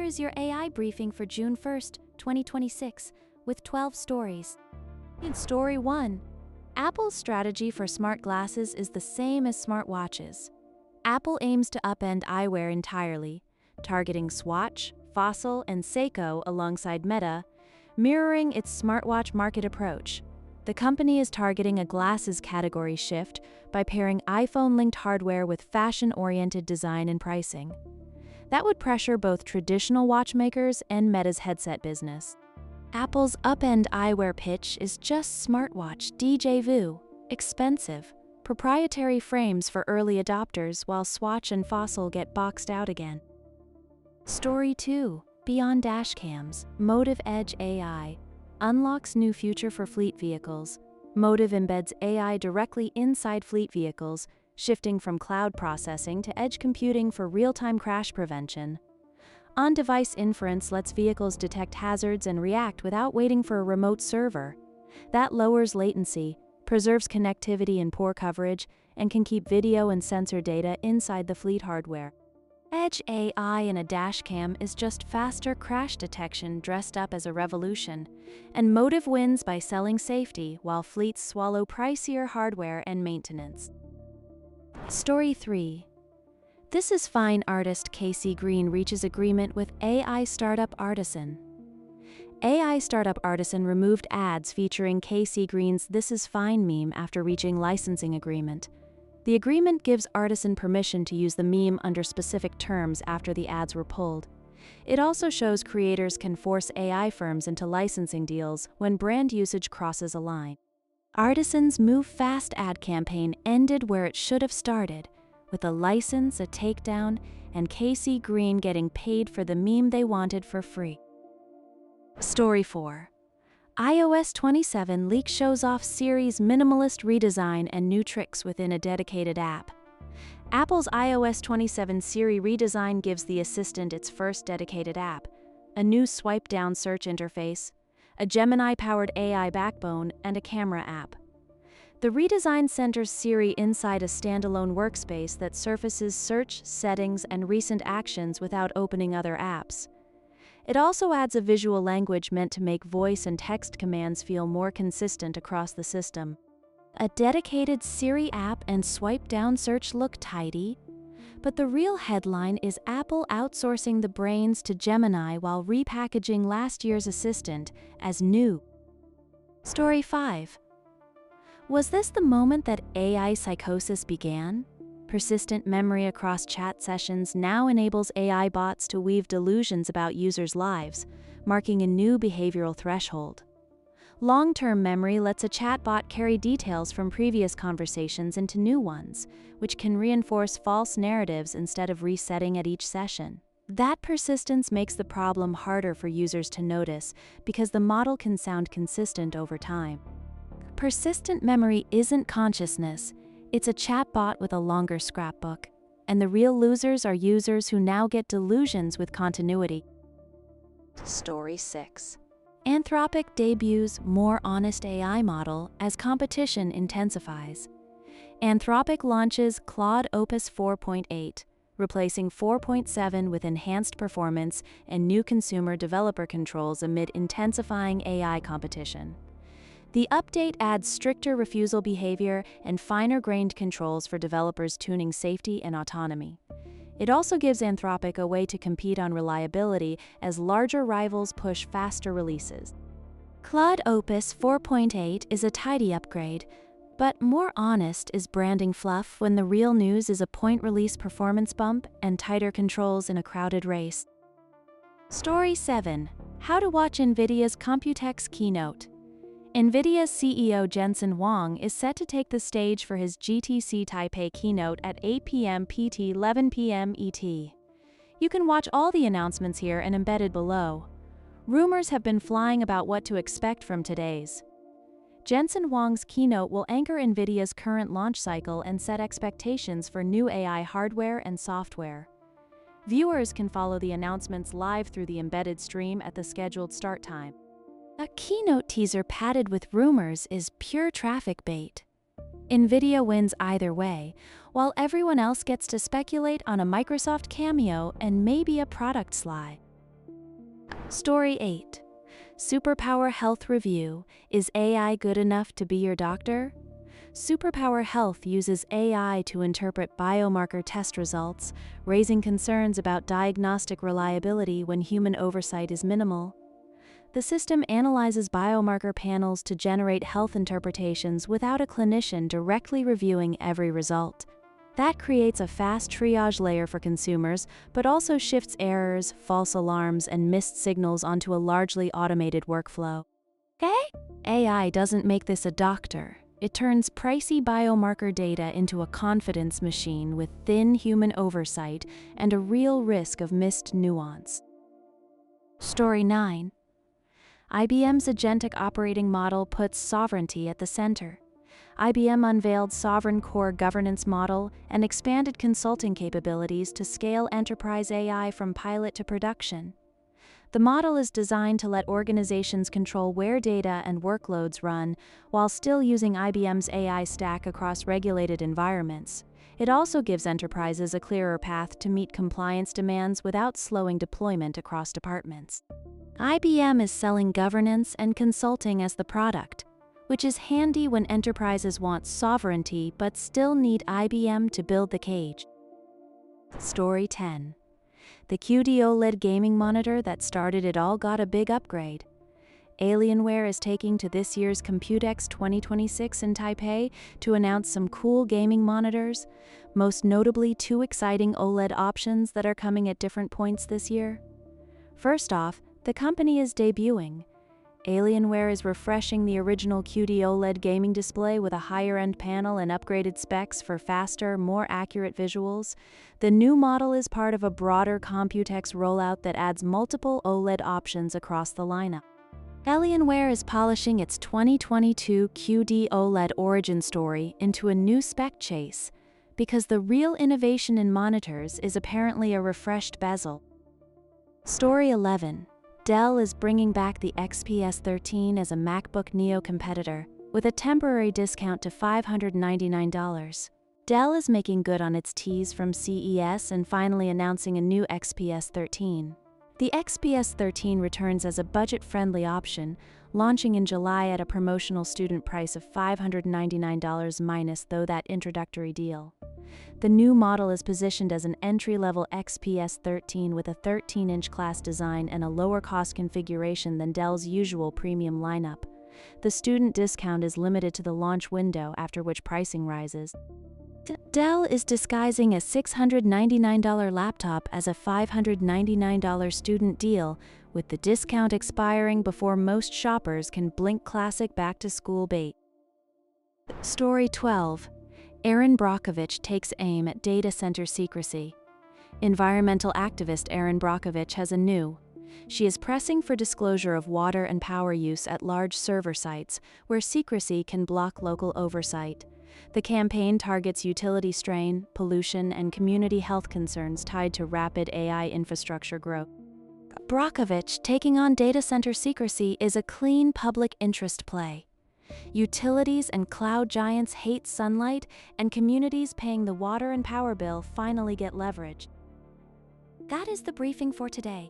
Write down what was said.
is your AI briefing for June 1st, 2026, with 12 stories. In Story 1, Apple's strategy for smart glasses is the same as smartwatches. Apple aims to upend eyewear entirely, targeting Swatch, Fossil, and Seiko alongside Meta, mirroring its smartwatch market approach. The company is targeting a glasses category shift by pairing iPhone-linked hardware with fashion-oriented design and pricing. That would pressure both traditional watchmakers and Meta's headset business. Apple's upend eyewear pitch is just smartwatch déjà vu, expensive, proprietary frames for early adopters while Swatch and Fossil get boxed out again. Story 2, Beyond Dashcams, Motive Edge AI unlocks new future for fleet vehicles. Motive embeds AI directly inside fleet vehicles, shifting from cloud processing to edge computing for real-time crash prevention. On-device inference lets vehicles detect hazards and react without waiting for a remote server. That lowers latency, preserves connectivity in poor coverage, and can keep video and sensor data inside the fleet hardware. Edge AI in a dashcam is just faster crash detection dressed up as a revolution, and Motive wins by selling safety while fleets swallow pricier hardware and maintenance. Story 3. This Is Fine artist Casey Green reaches agreement with AI startup Artisan. AI startup Artisan removed ads featuring Casey Green's This Is Fine meme after reaching licensing agreement. The agreement gives Artisan permission to use the meme under specific terms after the ads were pulled. It also shows creators can force AI firms into licensing deals when brand usage crosses a line. Artisan's Move Fast ad campaign ended where it should have started, with a license, a takedown, and Casey Green getting paid for the meme they wanted for free. Story 4. iOS 27 leak shows off Siri's minimalist redesign and new tricks within a dedicated app. Apple's iOS 27 Siri redesign gives the assistant its first dedicated app, a new swipe-down search interface, a Gemini-powered AI backbone, and a camera app. The redesign centers Siri inside a standalone workspace that surfaces search, settings, and recent actions without opening other apps. It also adds a visual language meant to make voice and text commands feel more consistent across the system. A dedicated Siri app and swipe-down search look tidy, but the real headline is Apple outsourcing the brains to Gemini while repackaging last year's assistant as new. Story 5. Was this the moment that AI psychosis began? Persistent memory across chat sessions now enables AI bots to weave delusions about users' lives, marking a new behavioral threshold. Long-term memory lets a chatbot carry details from previous conversations into new ones, which can reinforce false narratives instead of resetting at each session. That persistence makes the problem harder for users to notice because the model can sound consistent over time. Persistent memory isn't consciousness. It's a chatbot with a longer scrapbook, and the real losers are users who now get delusions with continuity. Story 6. Anthropic debuts more honest AI model as competition intensifies. Anthropic launches Claude Opus 4.8, replacing 4.7 with enhanced performance and new consumer developer controls amid intensifying AI competition. The update adds stricter refusal behavior and finer-grained controls for developers tuning safety and autonomy. It also gives Anthropic a way to compete on reliability as larger rivals push faster releases. Claude Opus 4.8 is a tidy upgrade, but more honest is branding fluff when the real news is a point-release performance bump and tighter controls in a crowded race. Story 7. How to watch NVIDIA's Computex keynote. NVIDIA's CEO Jensen Huang is set to take the stage for his GTC Taipei keynote at 8 p.m. PT 11 p.m. ET. You can watch all the announcements here and embedded below. Rumors have been flying about what to expect from today's. Jensen Huang's keynote will anchor NVIDIA's current launch cycle and set expectations for new AI hardware and software. Viewers can follow the announcements live through the embedded stream at the scheduled start time. A keynote teaser padded with rumors is pure traffic bait. NVIDIA wins either way, while everyone else gets to speculate on a Microsoft cameo and maybe a product slide. Story 8. Superpower Health Review. Is AI good enough to be your doctor? Superpower Health uses AI to interpret biomarker test results, raising concerns about diagnostic reliability when human oversight is minimal. The system analyzes biomarker panels to generate health interpretations without a clinician directly reviewing every result. That creates a fast triage layer for consumers, but also shifts errors, false alarms, and missed signals onto a largely automated workflow. Okay? AI doesn't make this a doctor. It turns pricey biomarker data into a confidence machine with thin human oversight and a real risk of missed nuance. Story 9. IBM's agentic operating model puts sovereignty at the center. IBM unveiled Sovereign Core Governance Model and expanded consulting capabilities to scale enterprise AI from pilot to production. The model is designed to let organizations control where data and workloads run while still using IBM's AI stack across regulated environments. It also gives enterprises a clearer path to meet compliance demands without slowing deployment across departments. IBM is selling governance and consulting as the product, which is handy when enterprises want sovereignty but still need IBM to build the cage. Story 10. The QD OLED gaming monitor that started it all got a big upgrade. Alienware is taking to this year's Computex 2026 in Taipei to announce some cool gaming monitors, most notably 2 exciting OLED options that are coming at different points this year. First off, the company is debuting. Alienware is refreshing the original QD OLED gaming display with a higher-end panel and upgraded specs for faster, more accurate visuals. The new model is part of a broader Computex rollout that adds multiple OLED options across the lineup. Alienware is polishing its 2022 QD OLED origin story into a new spec chase, because the real innovation in monitors is apparently a refreshed bezel. Story 11. Dell is bringing back the XPS 13 as a MacBook Neo competitor, with a temporary discount to $599. Dell is making good on its tease from CES and finally announcing a new XPS 13. The XPS 13 returns as a budget-friendly option, launching in July at a promotional student price of $599 minus that introductory deal. The new model is positioned as an entry-level XPS 13 with a 13-inch class design and a lower-cost configuration than Dell's usual premium lineup. The student discount is limited to the launch window, after which pricing rises. Dell is disguising a $699 laptop as a $599 student deal, with the discount expiring before most shoppers can blink classic back-to-school bait. Story 12. Erin Brockovich takes aim at data center secrecy. Environmental activist Erin Brockovich has a new. She is pressing for disclosure of water and power use at large server sites, where secrecy can block local oversight. The campaign targets utility strain, pollution, and community health concerns tied to rapid AI infrastructure growth. Brockovich taking on data center secrecy is a clean public interest play. Utilities and cloud giants hate sunlight, and communities paying the water and power bill finally get leverage. That is the briefing for today.